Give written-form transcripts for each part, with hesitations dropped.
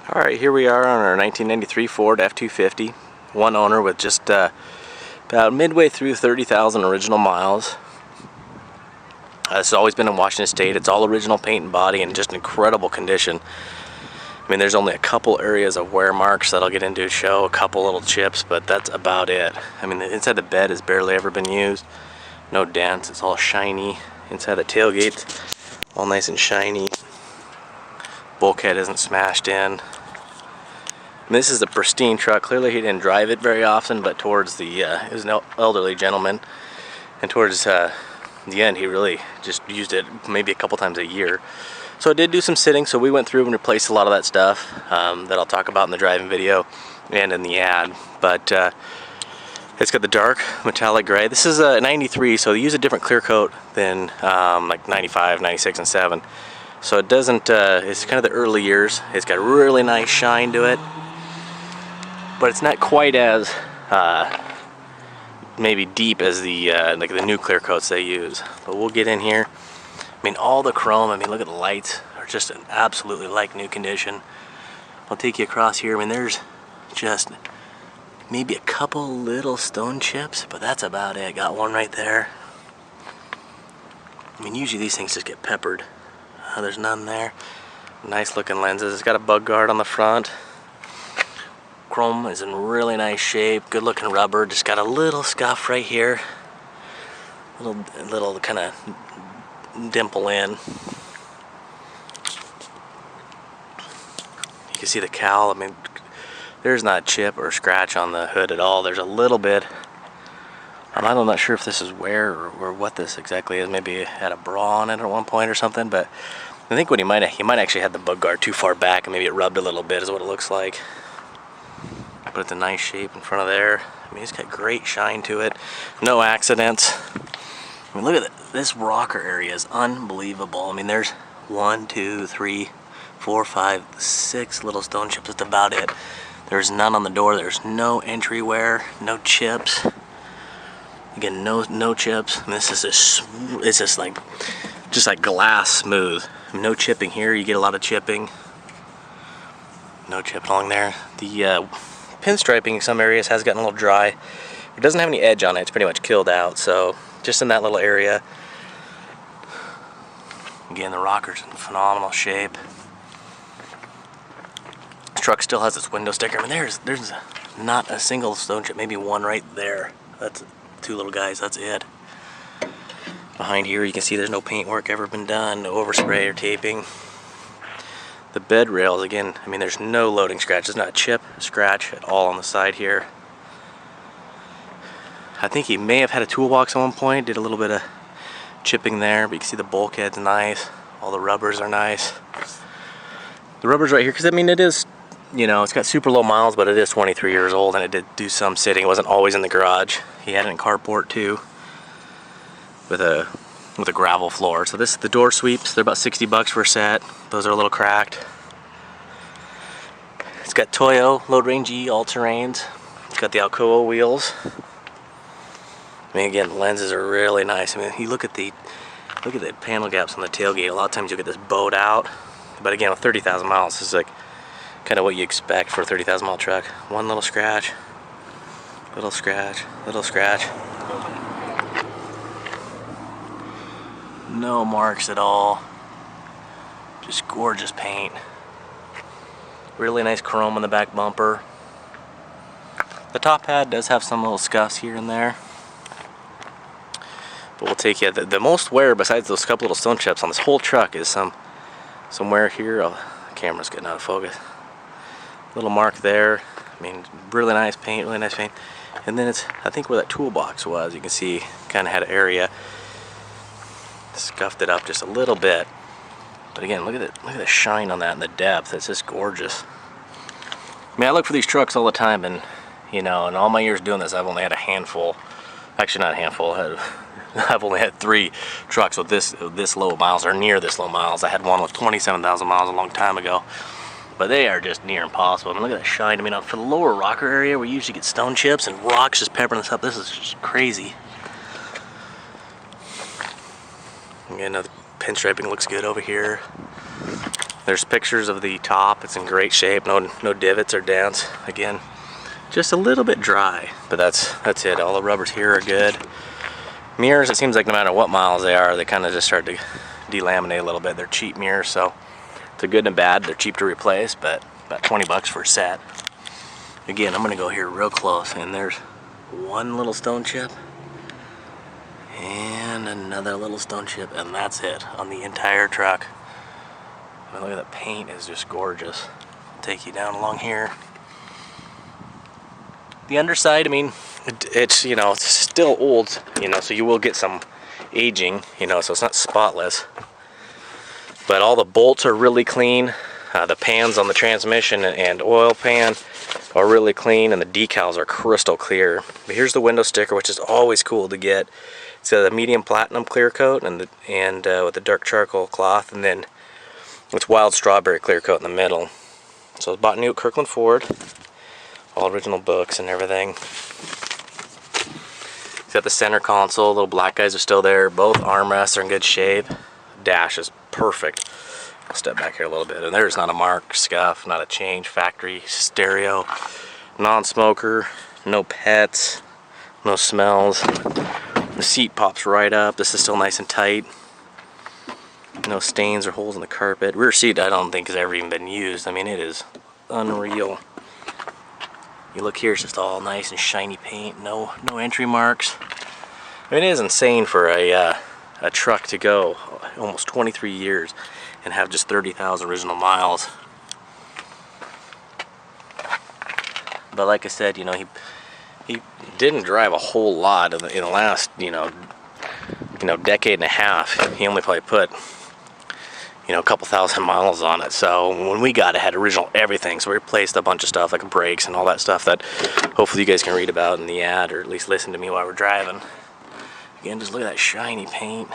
Alright, here we are on our 1993 Ford F-250. One owner with just about midway through 30,000 original miles. This has always been in Washington State. It's all original paint and body and just incredible condition. I mean, there's only a couple areas of wear marks that I'll get into to show, a couple little chips, but that's about it. I mean, the inside the bed has barely ever been used. No dents, it's all shiny. Inside the tailgate, all nice and shiny. Bulkhead isn't smashed in. And this is a pristine truck. Clearly he didn't drive it very often, but towards the he was an elderly gentleman, and towards the end he really just used it maybe a couple times a year. So it did do some sitting, so we went through and replaced a lot of that stuff that I'll talk about in the driving video and in the ad. But it's got the dark metallic gray. This is a 93, so they use a different clear coat than like 95, 96, and 7. So it doesn't, it's kind of the early years. It's got a really nice shine to it, but it's not quite as maybe deep as the like the new clear coats they use. But we'll get in here. I mean, all the chrome, I mean, look at the lights are just in absolutely like new condition. I'll take you across here. I mean, there's just maybe a couple little stone chips, but that's about it. Got one right there. I mean, usually these things just get peppered. There's none there. Nice looking lenses. It's got a bug guard on the front. Chrome is in really nice shape. Good looking rubber. Just got a little scuff right here. Little kind of dimple in. You can see the cowl. I mean, there's not a chip or scratch on the hood at all. There's a little bit. I'm not sure if this is wear or what this exactly is. Maybe it had a bra on it at one point or something, but I think what he might actually had the bug guard too far back and maybe it rubbed a little bit is what it looks like. But it's a nice shape in front of there. I mean, it's got great shine to it. No accidents. I mean, look at this rocker area is unbelievable. I mean, there's 1, 2, 3, 4, 5, 6 little stone chips. That's about it. There's none on the door. There's no entry wear, no chips. Again, no chips. And this is it's just like glass smooth. No chipping here. You get a lot of chipping. No chip along there. The pinstriping in some areas has gotten a little dry. It doesn't have any edge on it. It's pretty much killed out. So just in that little area. Again, the rocker's in phenomenal shape. This truck still has its window sticker. I mean, there's not a single stone chip. Maybe one right there. That's 2 little guys, that's it. Behind here you can see there's no paint work ever been done, no overspray or taping. The bed rails, again, I mean, there's no loading scratch. There's not a chip, scratch at all on the side here. I think he may have had a toolbox at one point, did a little bit of chipping there, but you can see the bulkhead's nice. All the rubbers are nice. The rubbers right here, because I mean, it is, you know, it's got super low miles, but it is 23 years old, and it did do some sitting. It wasn't always in the garage. He had it in carport too, with a gravel floor. So the door sweeps. They're about $60 for a set. Those are a little cracked. It's got Toyo Load Range E all-terrains. It's got the Alcoa wheels. I mean, again, the lenses are really nice. I mean, you look at the panel gaps on the tailgate. A lot of times you'll get this bowed out, but again, with 30,000 miles, this is like kind of what you expect for a 30,000 mile truck. One little scratch, little scratch, little scratch. No marks at all. Just gorgeous paint. Really nice chrome on the back bumper. The top pad does have some little scuffs here and there. But we'll take you, the most wear besides those couple little stone chips on this whole truck is some wear here. Oh, the camera's getting out of focus. Little mark there. I mean, really nice paint, really nice paint. And then it's, I think where that toolbox was, you can see kind of had an area. Scuffed it up just a little bit. But again, look at the shine on that and the depth. It's just gorgeous. I mean, I look for these trucks all the time, and you know, in all my years doing this, I've only had a handful. Actually, not a handful. I've only had 3 trucks with this low miles, or near this low miles. I had one with 27,000 miles a long time ago. But they are just near impossible. I mean, look at that shine. I mean, for the lower rocker area, we usually get stone chips and rocks just peppering us up. This is just crazy. Again, the pinstriping looks good over here. There's pictures of the top. It's in great shape. No divots or dents. Again, just a little bit dry, but that's it. All the rubbers here are good. Mirrors, it seems like no matter what miles they are, they kind of just start to delaminate a little bit. They're cheap mirrors, so it's a good and a bad. They're cheap to replace, but about 20 bucks for a set. Again, I'm gonna go here real close, and there's one little stone chip and another little stone chip, and that's it on the entire truck. I mean, look at the paint, is just gorgeous. I'll take you down along here. The underside, I mean, it's, you know, it's still old, you know, so you will get some aging, you know, so it's not spotless. But all the bolts are really clean. The pans on the transmission and oil pan are really clean, and the decals are crystal clear. But here's the window sticker, which is always cool to get. It's a medium platinum clear coat and with the dark charcoal cloth, and then it's wild strawberry clear coat in the middle. So it's bought new at Kirkland Ford. All original books and everything. It's got the center console. Little black guys are still there. Both armrests are in good shape. Dash is perfect. I'll step back here a little bit, and there's not a mark, scuff, not a change. Factory stereo, non-smoker, no pets, no smells. The seat pops right up. This is still nice and tight. No stains or holes in the carpet. Rear seat, I don't think has ever even been used. I mean, it is unreal. You look here, it's just all nice and shiny paint. No entry marks. I mean, it is insane for a truck to go almost 23 years and have just 30,000 original miles. But like I said, you know, he didn't drive a whole lot in the last, you know, decade and a half. He only probably put, you know, a couple thousand miles on it. So when we got it, had original everything. So we replaced a bunch of stuff like brakes and all that stuff that hopefully you guys can read about in the ad, or at least listen to me while we're driving. Again, just look at that shiny paint.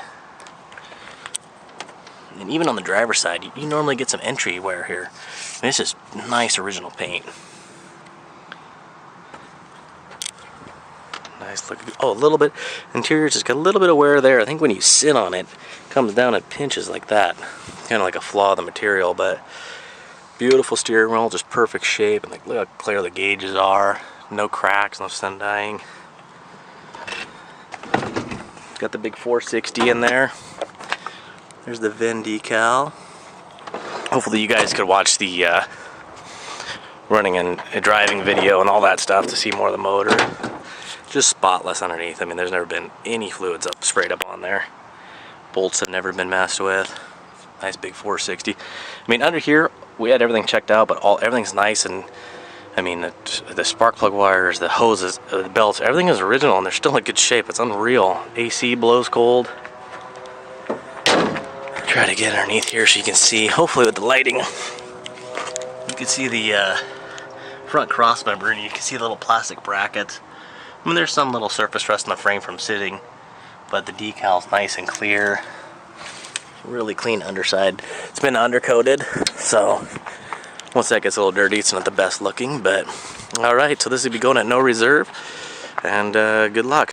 And even on the driver's side, you normally get some entry wear here. I mean, it's just nice original paint. Nice look. Oh, a little bit. Interior just got a little bit of wear there. I think when you sit on it, it comes down and pinches like that. Kind of like a flaw of the material, but beautiful steering wheel, just perfect shape. And like, look how clear the gauges are. No cracks, no sun dyeing. It's got the big 460 in there. There's the VIN decal. Hopefully you guys could watch the running and driving video and all that stuff to see more of the motor. Just spotless underneath. I mean, there's never been any fluids sprayed up on there. Bolts have never been messed with. Nice big 460. I mean, under here we had everything checked out, but everything's nice, and I mean the spark plug wires, the hoses, the belts, everything is original, and they're still in good shape. It's unreal. AC blows cold. Try to get underneath here so you can see, hopefully with the lighting, you can see the front cross member, and you can see the little plastic brackets. I mean, there's some little surface rust in the frame from sitting, but the decal's nice and clear. Really clean underside. It's been undercoated, so once that gets a little dirty, it's not the best looking, but alright, so this will be going at no reserve, and good luck.